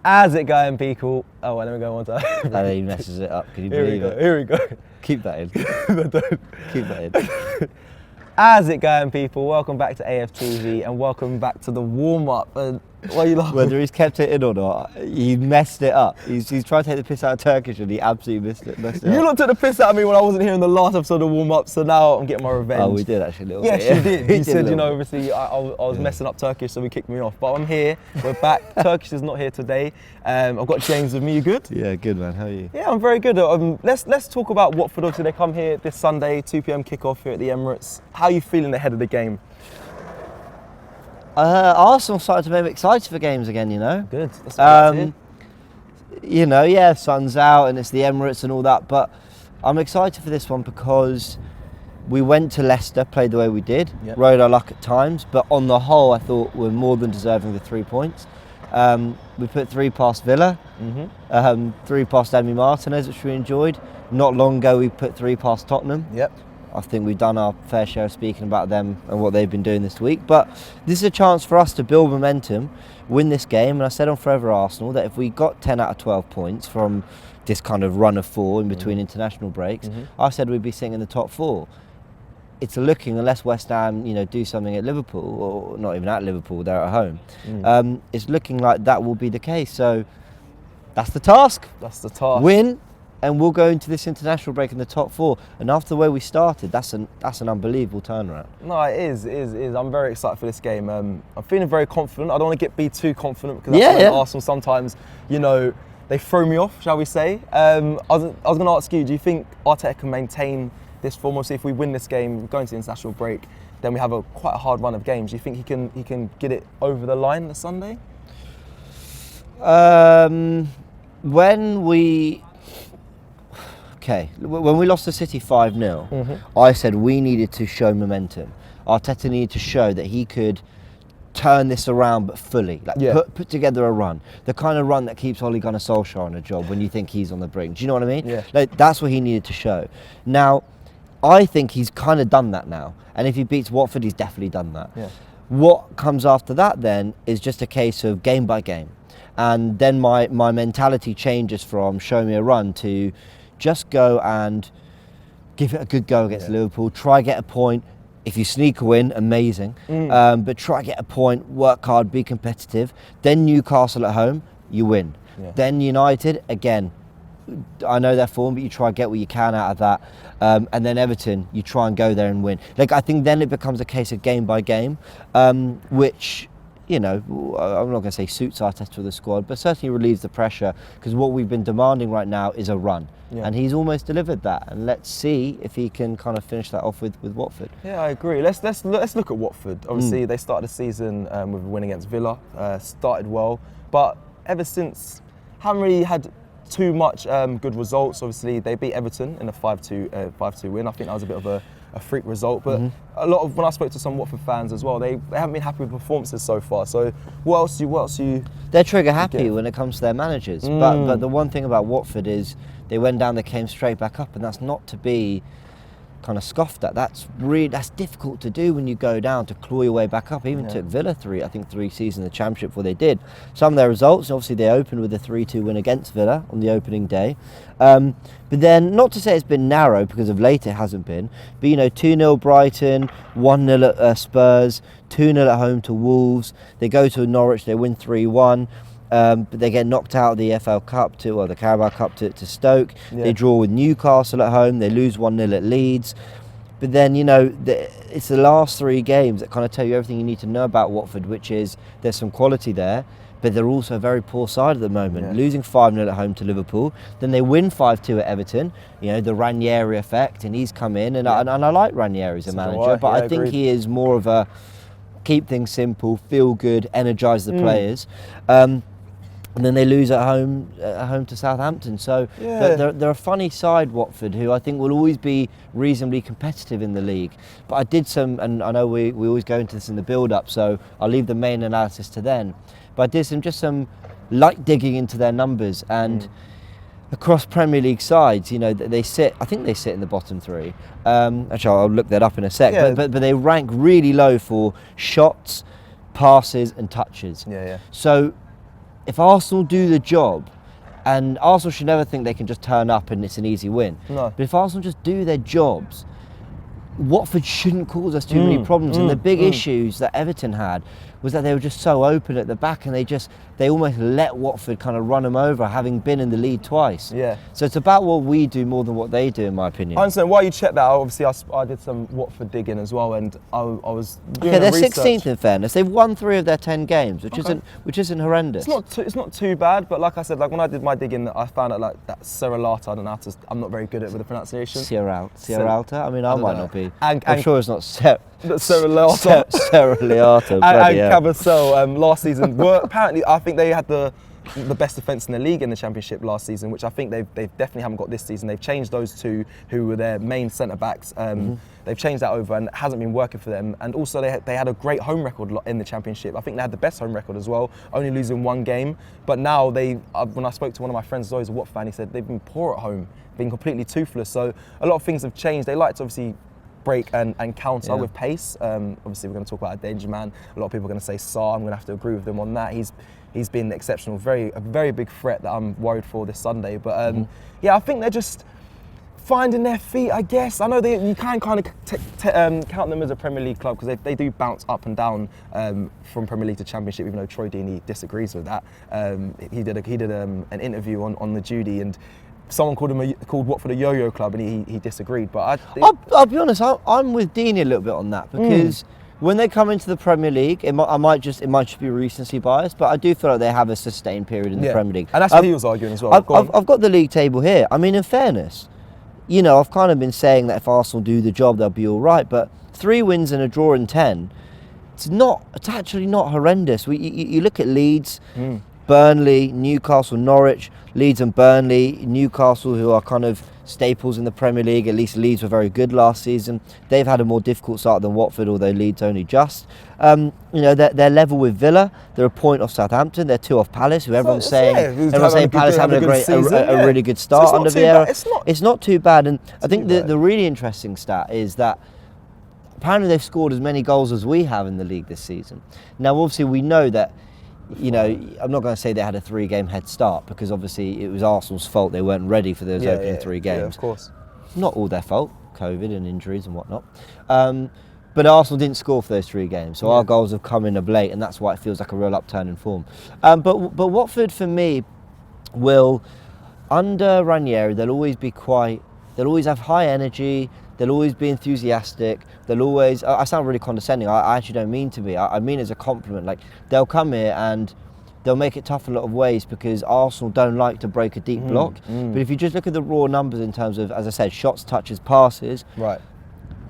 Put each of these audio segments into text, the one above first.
How's it going, people? Oh, wait, let me go one time. And then he messes it up. Can you Here we believe go. it? Here we go. Keep that in. Keep that in. How's it going, people? Welcome back to AFTV and welcome back to the warm-up. And why are you laughing? Whether he's kept it in or not, he messed it up. He's tried to take the piss out of Turkish and he absolutely messed it You up. lot took the piss out of me when I wasn't here in the last episode of warm-up, so now I'm getting my revenge. Oh, we did actually a little Yes, bit. you did. We You did a said, little bit. obviously I was messing up Turkish, so we kicked me off. But I'm here, we're back. Turkish is not here today. I've got James with me. You good? Yeah, good man. How are you? Yeah, I'm very good. Let's talk about Watford. Obviously, they come here this Sunday, 2 p.m. kickoff here at the Emirates. How are you feeling ahead of the game? Arsenal started to make me excited for games again, you know. Good. That's what I like to hear. You know, yeah, sun's out and it's the Emirates and all that, but I'm excited for this one because we went to Leicester, played the way we did, Yep. rode our luck at times, but on the whole, I thought we're more than deserving the 3 points. We put 3 past Villa, 3 past Emi Martinez, which we enjoyed. Not long ago, we put 3 past Tottenham. Yep. I think we've done our fair share of speaking about them and what they've been doing this week. But this is a chance for us to build momentum, win this game. And I said on Forever Arsenal that if we got 10 out of 12 points from this kind of run of 4 in between international breaks, I said we'd be sitting in the top 4. It's looking, unless West Ham, do something at Liverpool, or not even at Liverpool, they're at home. It's looking like that will be the case. So that's the task. That's the task. Win. And we'll go into this international break in the top 4. And after the way we started, that's an unbelievable turnaround. No, it is. I'm very excited for this game. I'm feeling very confident. I don't want to be too confident because that's when Arsenal sometimes, they throw me off, shall we say. I was going to ask you, do you think Arteta can maintain this form? Obviously, if we win this game, going to the international break, then we have quite a hard run of games. Do you think he can get it over the line this Sunday? When we lost to City 5-0, I said we needed to show momentum. Arteta needed to show that he could turn this around, but fully. Put together a run. The kind of run that keeps Ole Gunnar Solskjaer on a job when you think he's on the brink. Do you know what I mean? Yeah. That's what he needed to show. Now, I think he's kind of done that now. And if he beats Watford, he's definitely done that. Yeah. What comes after that then is just a case of game by game. And then my mentality changes from show me a run to just go and give it a good go against Liverpool. Try get a point. If you sneak a win, amazing. But try get a point, work hard, be competitive. Then Newcastle at home, you win. Yeah. Then United, again, I know their form, but you try and get what you can out of that. And then Everton, you try and go there and win. I think then it becomes a case of game by game, which, I'm not going to say suits Arteta with the squad, but certainly relieves the pressure because what we've been demanding right now is a run. Yeah. And he's almost delivered that. And let's see if he can kind of finish that off with Watford. Yeah, I agree. Let's look at Watford. Obviously, they started the season with a win against Villa. Started well, but ever since, haven't really had too much good results. Obviously, they beat Everton in a 5-2 win. I think that was a bit of a freak result, but a lot of when I spoke to some Watford fans as well, they haven't been happy with performances so far. So what else you? They're trigger happy when it comes to their managers, but the one thing about Watford is they went down, they came straight back up, and that's not to be kind of scoffed at. That's difficult to do when you go down, to claw your way back up. Even took Villa 3 seasons in the Championship before they did. Some of their results, obviously they opened with a 3-2 win against Villa on the opening day. But then, not to say it's been narrow, because of late it hasn't been, but 2-0 Brighton, 1-0 at Spurs, 2-0 at home to Wolves. They go to Norwich, they win 3-1. But they get knocked out of the the Carabao Cup to Stoke. Yeah. They draw with Newcastle at home. They lose 1-0 at Leeds. But then, it's the last 3 games that kind of tell you everything you need to know about Watford, which is there's some quality there, but they're also a very poor side at the moment. Yeah. Losing 5-0 at home to Liverpool. Then they win 5-2 at Everton. The Ranieri effect, and he's come in. And I like Ranieri as a manager, but I think he is more of a keep things simple, feel good, energise the players. And then they lose at home to Southampton. So they're a funny side, Watford, who I think will always be reasonably competitive in the league. But I did and I know we always go into this in the build-up, so I'll leave the main analysis to then. But I did some light digging into their numbers, and across Premier League sides, they sit in the bottom 3. Actually, I'll look that up in a sec. Yeah. But they rank really low for shots, passes, and touches. Yeah. So if Arsenal do the job, and Arsenal should never think they can just turn up and it's an easy win. No. But if Arsenal just do their jobs, Watford shouldn't cause us too many problems. And the big issues that Everton had was that they were just so open at the back, and they almost let Watford kind of run them over, having been in the lead twice. Yeah. So it's about what we do more than what they do, in my opinion. I understand. While you check that, obviously I did some Watford digging as well, and I was doing Okay, they're research. 16th in fairness. They've won 3 of their 10 games, which isn't horrendous. It's not too bad, but like I said, like when I did my digging, I found out like that Serralata. I don't know how to. I'm not very good at with the pronunciation. Sierralta? I mean, I might not be. And I'm sure it's not Serralata. Serralata. And Cabasel last season were apparently. I think they had the best defence in the league in the Championship last season, which I think they definitely haven't got this season. They've changed those two who were their main centre backs. They've changed that over, and it hasn't been working for them. And also they had a great home record in the Championship. I think they had the best home record as well, only losing 1 game. But now when I spoke to one of my friends, who's always a Watford fan, he said they've been poor at home, been completely toothless. So a lot of things have changed. They like to obviously break and counter with pace. Obviously, we're going to talk about a danger man. A lot of people are going to say Sarr. I'm going to have to agree with them on that. He's been exceptional, a very big threat that I'm worried for this Sunday. But yeah, I think they're just finding their feet, I guess. I know you can kind of count them as a Premier League club because they do bounce up and down from Premier League to Championship, even though Troy Deeney disagrees with that. He did an interview on the Judy, and someone called Watford a yo-yo club, and he disagreed. But I'll be honest, I'm with Deeney a little bit on that, because when they come into the Premier League, it might just be recency bias, but I do feel like they have a sustained period in the Premier League. And that's what he was arguing as well. I've got the league table here. I mean, in fairness, I've kind of been saying that if Arsenal do the job, they'll be all right. But 3 wins and a draw in 10, it's actually not horrendous. You look at Leeds, Burnley, Newcastle, Norwich, Leeds and Burnley, Newcastle, who are kind of staples in the Premier League. At least Leeds were very good last season. They've had a more difficult start than Watford, although Leeds only just. They're level with Villa. They're a point off Southampton. They're 2 off Palace, who everyone's saying Palace having a really good start under Vieira. It's not too bad. And I think the really interesting stat is that apparently they've scored as many goals as we have in the league this season. Now, obviously, we know that. I'm not going to say they had a 3-game head start, because obviously it was Arsenal's fault they weren't ready for those opening 3 games. Yeah, of course. Not all their fault, COVID and injuries and whatnot. But Arsenal didn't score for those 3 games, so our goals have come in of late, and that's why it feels like a real upturn in form. But Watford, for me, will, under Ranieri, they'll always have high energy. They'll always be enthusiastic. They'll always. I sound really condescending. I actually don't mean to be. I mean as a compliment. Like, they'll come here and they'll make it tough in a lot of ways, because Arsenal don't like to break a deep block. But if you just look at the raw numbers in terms of, as I said, shots, touches, passes, right,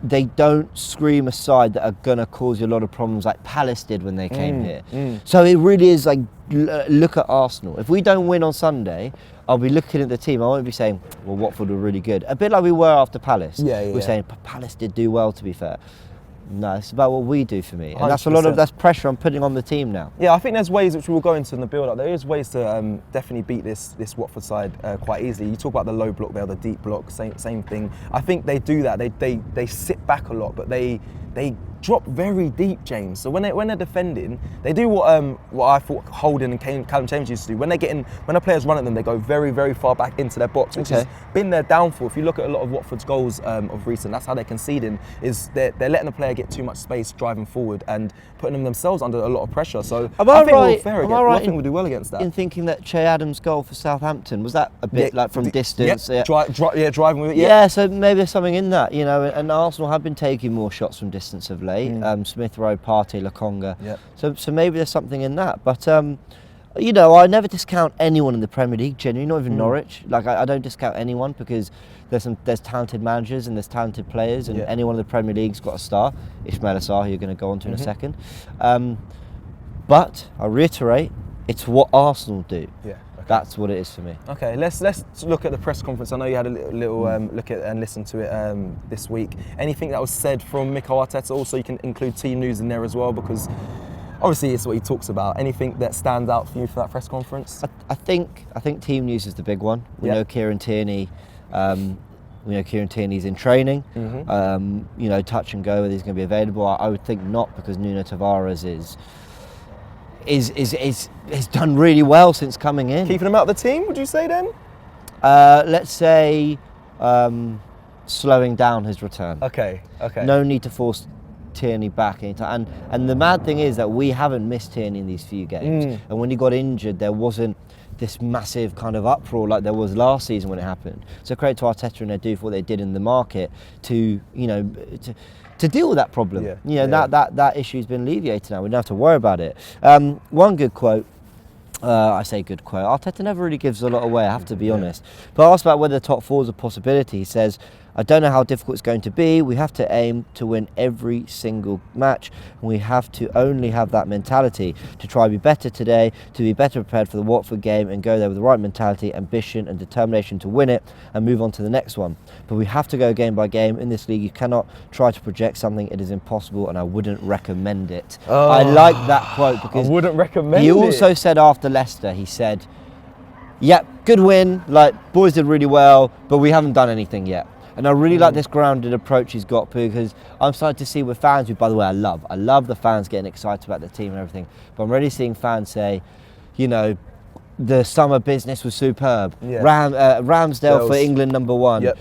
they don't scream a side that are going to cause you a lot of problems like Palace did when they came here. So it really is like, look at Arsenal. If we don't win on Sunday, I'll be looking at the team. I won't be saying, well, Watford were really good. A bit like we were after Palace. We're saying Palace did do well, to be fair. No, it's about what we do for me. And 100%. that's pressure I'm putting on the team now. Yeah, I think there's ways which we will go into in the build-up. There is ways to definitely beat this Watford side quite easily. You talk about the low block there, the deep block, same thing. I think they do that. They sit back a lot, but they drop very deep, James. So when they're defending, they do what I thought Holding and Callum Chambers used to do. When a player's run at them, they go very, very far back into their box, which has been their downfall. If you look at a lot of Watford's goals of recent, that's how they're conceding. Is they're letting the player get too much space driving forward and putting themselves under a lot of pressure. So I think we'll do well against that. In thinking that Che Adams' goal for Southampton, was that a bit like from distance? Driving with it. Yeah, so maybe there's something in that, and Arsenal have been taking more shots from distance of late. Smith Rowe, Partey, Lokonga. So maybe there's something in that. But I never discount anyone in the Premier League, genuinely, not even Norwich. Like, I don't discount anyone, because there's talented managers and there's talented players, and anyone in the Premier League's got a star. Ismail Assar, who you're going to go on to in a second. But I reiterate, it's what Arsenal do. That's what it is for me. Okay, let's look at the press conference. I know you had a little look at and listen to it this week. Anything that was said from Mikel Arteta? Also, you can include team news in there as well, because obviously it's what he talks about. Anything that stands out for you for that press conference? I think team news is the big one. We know Kieran Tierney. We know Kieran Tierney's in training. Touch and go whether he's going to be available. I would think not, because Nuno Tavares is done really well since coming in. Keeping him out of the team, would you say then? Let's say slowing down his return. Okay. No need to force Tierney back anytime. And the mad thing is that we haven't missed Tierney in these few games. And when he got injured, there wasn't this massive kind of uproar like there was last season when it happened. So credit to Arteta and Edu for what they did in the market to deal with that problem. That issue's been alleviated now. We don't have to worry about it. One good quote. I say good quote. Arteta never really gives a lot away, I have to be honest. But asked about whether the top four is a possibility, he says, I don't know how difficult it's going to be. We have to aim to win every single match. And we have to only have that mentality to try to be better today, to be better prepared for the Watford game and go there with the right mentality, ambition and determination to win it and move on to the next one. But we have to go game by game. In this league, you cannot try to project something. It is impossible and I wouldn't recommend it. I like that quote because I wouldn't recommend he also said after Leicester, he said, yep, good win, like boys did really well, but we haven't done anything yet. And I really like this grounded approach he's got because I'm starting to see with fans who, by the way, I love the fans getting excited about the team and everything, but I'm already seeing fans say, the summer business was superb. Ramsdale for England #1. Yep.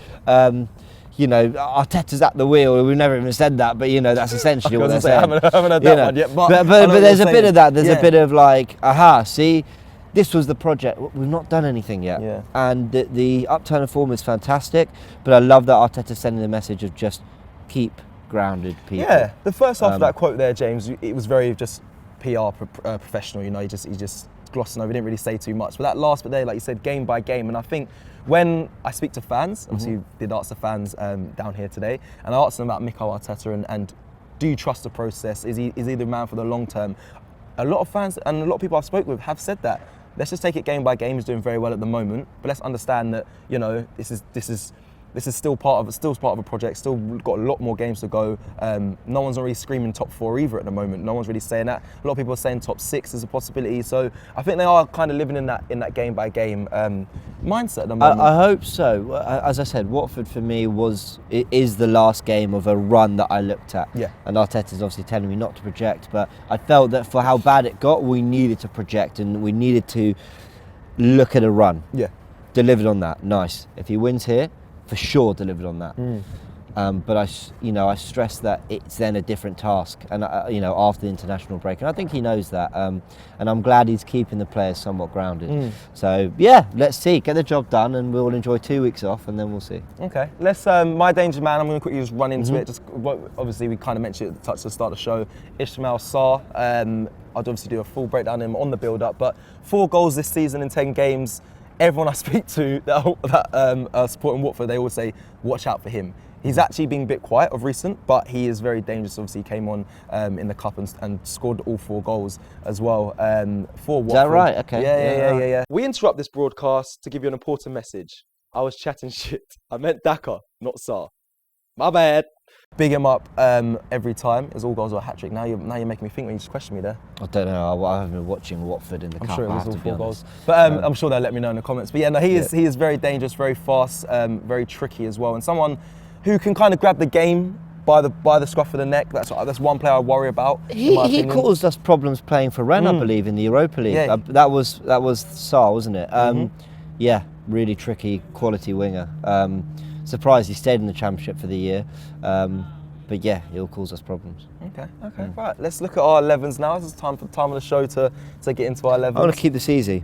Arteta's at the wheel. We've never even said that, but that's essentially what they're saying. I haven't heard that one yet, but there's a bit of that. There's a bit of like, aha, see, this was the project. We've not done anything yet. Yeah. And the upturn of form is fantastic, but I love that Arteta's sending the message of just keep grounded, people. Yeah, the first half of that quote there, James, it was very just PR professional. He just glossing over. He didn't really say too much. But that last bit there, like you said, game by game. And I think when I speak to fans, obviously we did ask the fans down here today, and I asked them about Mikel Arteta and do you trust the process? Is he the man for the long term? A lot of fans and a lot of people I've spoken with have said that. Let's just take it game by game. He's doing very well at the moment, but let's understand that this is still part of a project. Still got a lot more games to go. No one's already screaming top 4 either at the moment. No one's really saying that. A lot of people are saying top 6 is a possibility. So I think they are kind of living in that game by game mindset at the moment. I hope so. As I said, Watford for me is the last game of a run that I looked at. Yeah. And Arteta's obviously telling me not to project, but I felt that for how bad it got, we needed to project and we needed to look at a run. Yeah. Delivered on that. Nice. If he wins here, for sure delivered on that. But I stress that it's then a different task, and after the international break, and I think he knows that. And I'm glad he's keeping the players somewhat grounded. So yeah, let's see, get the job done, and we'll enjoy 2 weeks off, and then we'll see. Okay, let's. My danger man. I'm going to quickly just run into it. Just obviously we kind of mentioned it at the touch at the start of the show. Ismail Sarr. I'd obviously do a full breakdown on him on the build-up, but 4 goals this season in 10 games. Everyone I speak to that are supporting Watford, they always say, watch out for him. He's actually been a bit quiet of recent, but he is very dangerous. Obviously, he came on in the cup and scored all 4 goals as well for Watford. Is that right? Okay. Yeah. We interrupt this broadcast to give you an important message. I was chatting shit. I meant Daka, not Sarr. My bad. Big him up every time. His all goals are a hat-trick. Now you're making me think when you just questioned me there. I don't know. I haven't been watching Watford in the cup. I'm sure it was all 4 goals. But I'm sure they'll let me know in the comments. But yeah, no, he is very dangerous, very fast, very tricky as well, and someone who can kind of grab the game by the scruff of the neck. That's one player I worry about. He caused us problems playing for Rennes, I believe, in the Europa League. Yeah. That was Sarr, wasn't it? Yeah, really tricky, quality winger. Surprised he stayed in the Championship for the year. But yeah, he'll cause us problems. Okay. Right, let's look at our 11s now. This is time of the show to get into our 11s. I want to keep this easy,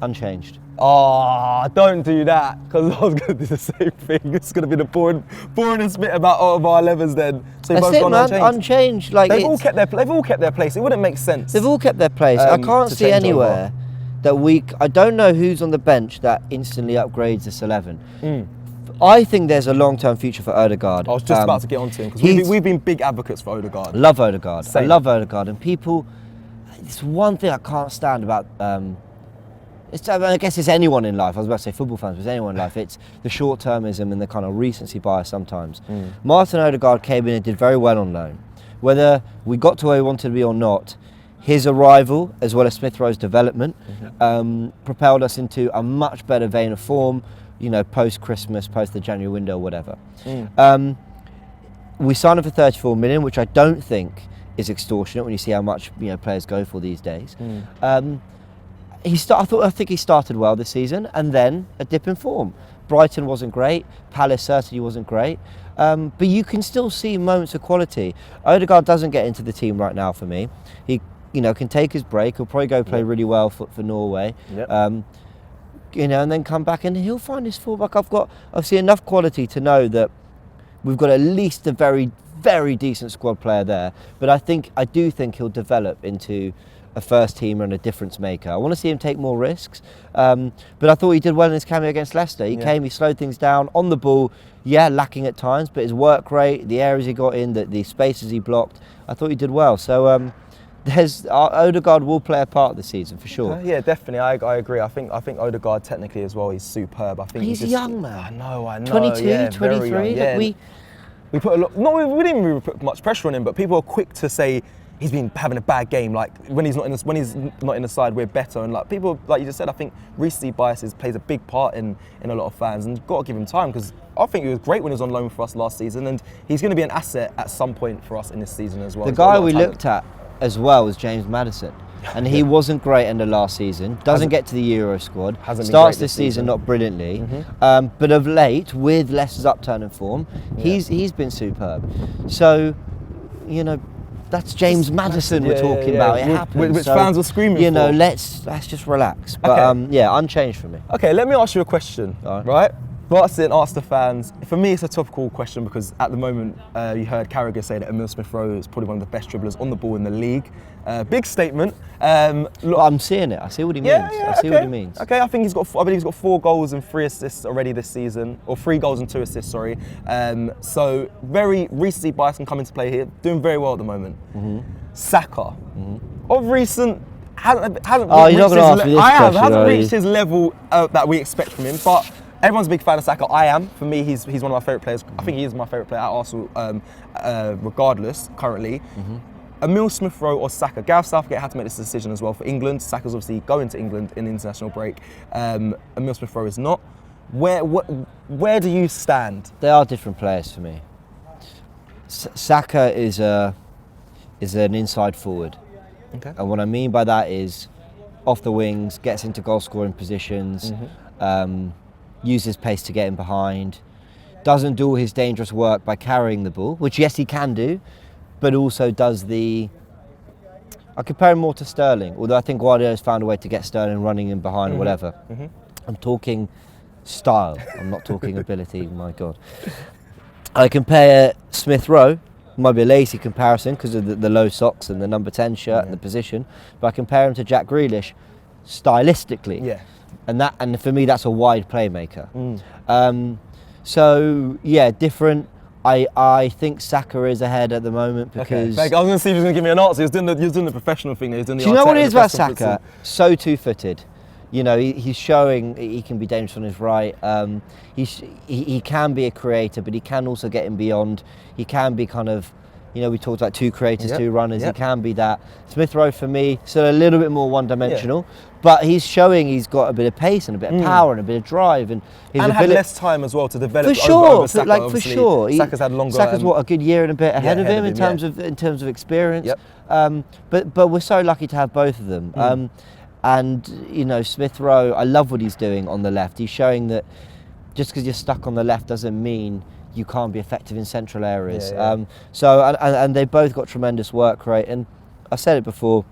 unchanged. Oh, don't do that, because I was going to do the same thing. It's going to be the boringest bit about all of our 11s then. So that's it, man. Unchanged. Like they've all kept their place. It wouldn't make sense. They've all kept their place. I can't see anywhere that I don't know who's on the bench that instantly upgrades this 11. I think there's a long-term future for Odegaard. I was just about to get onto him, because we've been big advocates for Odegaard. Love Odegaard. Same. I love Odegaard, and people. It's one thing I can't stand about. I guess it's anyone in life. I was about to say football fans, but it's anyone in life. It's the short-termism and the kind of recency bias sometimes. Martin Odegaard came in and did very well on loan. Whether we got to where we wanted to be or not, his arrival, as well as Smith Rowe's development, propelled us into a much better vein of form. Post-Christmas, post the January window, whatever. We signed him for 34 million, which I don't think is extortionate when you see how much players go for these days. I think he started well this season, and then a dip in form. Brighton wasn't great. Palace certainly wasn't great. But you can still see moments of quality. Odegaard doesn't get into the team right now for me. He, can take his break. He'll probably go play really well for Norway. Yep. And then come back and he'll find his fullback. I've seen enough quality to know that we've got at least a very, very decent squad player there. But I do think he'll develop into a first teamer and a difference maker. I want to see him take more risks. But I thought he did well in his cameo against Leicester. He came, he slowed things down on the ball. Yeah, lacking at times, but his work rate, the areas he got in, the spaces he blocked, I thought he did well. So Odegaard will play a part this season for sure. Yeah, definitely. I agree. I think Odegaard technically as well, he's superb. I think he's a young man. I know. 22, yeah, 23. Yeah. We put a lot. No, we didn't really put much pressure on him, but people are quick to say he's been having a bad game. Like when he's not in the side, we're better. And like people, like you just said, I think recency biases plays a big part in a lot of fans, and you've got to give him time because I think he was great when he was on loan for us last season, and he's going to be an asset at some point for us in this season as well. The guy we looked at as well was James Maddison, and he wasn't great in the last season. Doesn't get to the Euro squad. Starts this season not brilliantly, but of late with Leicester's upturn in form, he's been superb. So, that's James Maddison we're talking about. It happens. Which fans were screaming for. Let's just relax. But unchanged for me. Okay, let me ask you a question. Right? Ask the fans. For me, it's a topical question because at the moment, you heard Carragher say that Emil Smith-Rowe is probably one of the best dribblers on the ball in the league. Big statement. Look, I'm seeing it. I see what he means. I see what he means. Okay, I believe he's got 4 goals and 3 assists already this season, or 3 goals and 2 assists. Sorry. So very recency bias can come into play here. Doing very well at the moment. Saka, of recent. Hasn't reached his level that we expect from him, but everyone's a big fan of Saka. I am. For me, he's one of my favourite players. I think he is my favourite player at Arsenal, regardless, currently. Emil Smith-Rowe or Saka? Gareth Southgate had to make this decision as well for England. Saka's obviously going to England in the international break. Emil Smith-Rowe is not. Where do you stand? They are different players for me. Saka is an inside forward. Okay. And what I mean by that is off the wings, gets into goal scoring positions, uses pace to get in behind, doesn't do all his dangerous work by carrying the ball, which yes he can do, but also does I compare him more to Sterling, although I think Guardiola's found a way to get Sterling running in behind or whatever. I'm talking style, I'm not talking ability, my God. I compare Smith-Rowe, might be a lazy comparison because of the low socks and the number 10 shirt and the position, but I compare him to Jack Grealish stylistically. Yeah. And for me that's a wide playmaker. So yeah, different. I think Saka is ahead at the moment because I was going to see if he was going to give me an answer. He was doing the professional thing. He was doing the. Do you know what it is about Saka? So two-footed. He's showing he can be dangerous on his right. He can be a creator, but he can also get him beyond. He can be kind of, we talked about 2 creators, 2 runners. He can be that. Smith-Rowe for me, still a little bit more one-dimensional, but he's showing he's got a bit of pace and a bit of power and a bit of drive, and had less time as well to develop. For sure, over Saka, for sure. Saka's had longer. Saka's a good year and a bit ahead of him in terms of experience. But we're so lucky to have both of them. And Smith-Rowe, I love what he's doing on the left. He's showing that just because you're stuck on the left doesn't mean you can't be effective in central areas. And they both got tremendous work rate. And I said it before,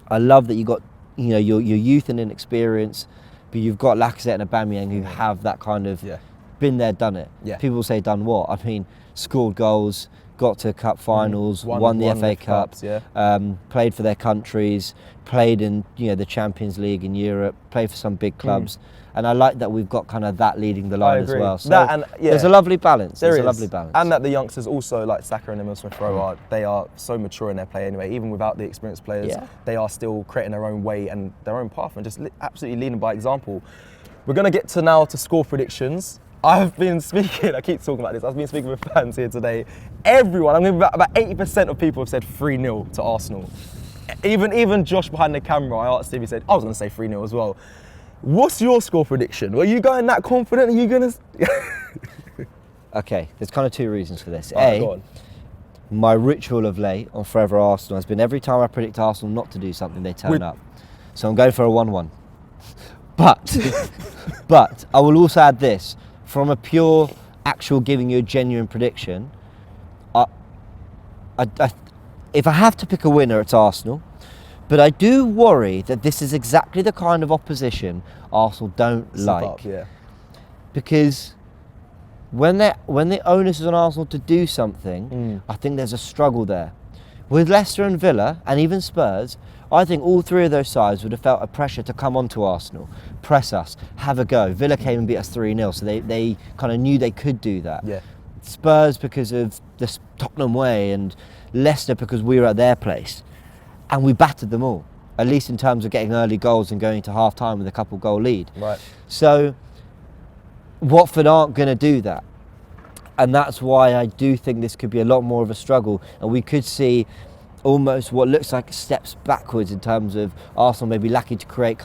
I love that you got your youth and inexperience, but you've got Lacazette and Aubameyang who have that kind of been there, done it. People say done what? I mean, scored goals, got to cup finals, won the FA Cup, played for their countries, played in the Champions League in Europe, played for some big clubs, and I like that we've got kind of that leading the line as well. So there's a lovely balance. There's a lovely balance, and that the youngsters also like Saka and Emil Smith-Rowe they are so mature in their play anyway. Even without the experienced players, they are still creating their own way and their own path, and just absolutely leading by example. We're going to get to score predictions. I've been speaking, I keep talking about this, I've been speaking with fans here today. Everyone, about 80% of people have said 3-0 to Arsenal. Even Josh behind the camera, I asked him, he said, I was going to say 3-0 as well. What's your score prediction? Were you going that confident? Are you going to... Okay, there's kind of 2 reasons for this. Go on. my ritual of late on Forever Arsenal has been every time I predict Arsenal not to do something, they turn up. So I'm going for a 1-1. But I will also add this, from a pure, actual giving you a genuine prediction, if I have to pick a winner, it's Arsenal. But I do worry that this is exactly the kind of opposition Arsenal don't like. Up, yeah. Because when the onus is on Arsenal to do something, I think there's a struggle there. With Leicester and Villa, and even Spurs, I think all three of those sides would have felt a pressure to come onto Arsenal, press us, have a go. Villa came and beat us 3-0, so they kind of knew they could do that. Yeah. Spurs because of the Tottenham way, and Leicester because we were at their place. And we battered them all, at least in terms of getting early goals and going to half-time with a couple goal lead. Right. So Watford aren't going to do that. And that's why I do think this could be a lot more of a struggle. And we could see almost what looks like steps backwards in terms of Arsenal maybe lacking to create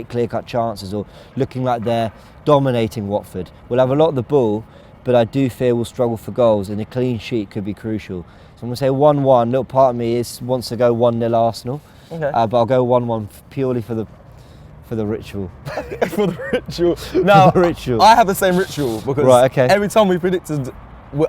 clear-cut chances, or looking like they're dominating Watford. We'll have a lot of the ball, but I do fear we'll struggle for goals, and a clean sheet could be crucial. So I'm going to say 1-1. Little part of me wants to go 1-0 Arsenal. Okay. But I'll go 1-1 purely for the ritual. For the ritual. Now, the ritual. I have the same ritual because Right, okay. every time we predicted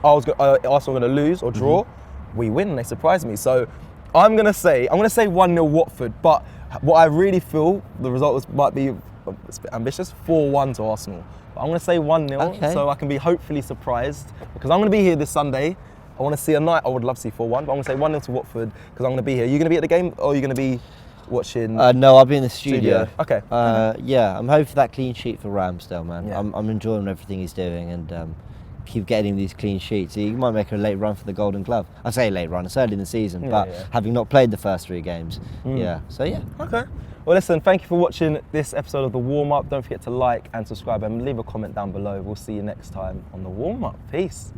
Arsenal were going to lose or draw, we win and they surprise me. So I'm going to say 1-0 Watford, but what I really feel the result might be a bit ambitious, 4-1 to Arsenal. But I'm going to say 1-0 so I can be hopefully surprised, because I'm going to be here this Sunday. I want to see a night. I would love to see 4-1, but I'm going to say 1-0 to Watford because I'm going to be here. Are you going to be at the game, or are you going to be watching? No, I'll be in the studio. Okay. Yeah, I'm hoping for that clean sheet for Ramsdale, man. Yeah. I'm enjoying everything he's doing, and keep getting him these clean sheets. He might make a late run for the Golden Glove. I say late run, it's early in the season, but having not played the first 3 games, So yeah. Okay. Well, listen, thank you for watching this episode of The Warm-Up. Don't forget to like and subscribe and leave a comment down below. We'll see you next time on The Warm-Up. Peace.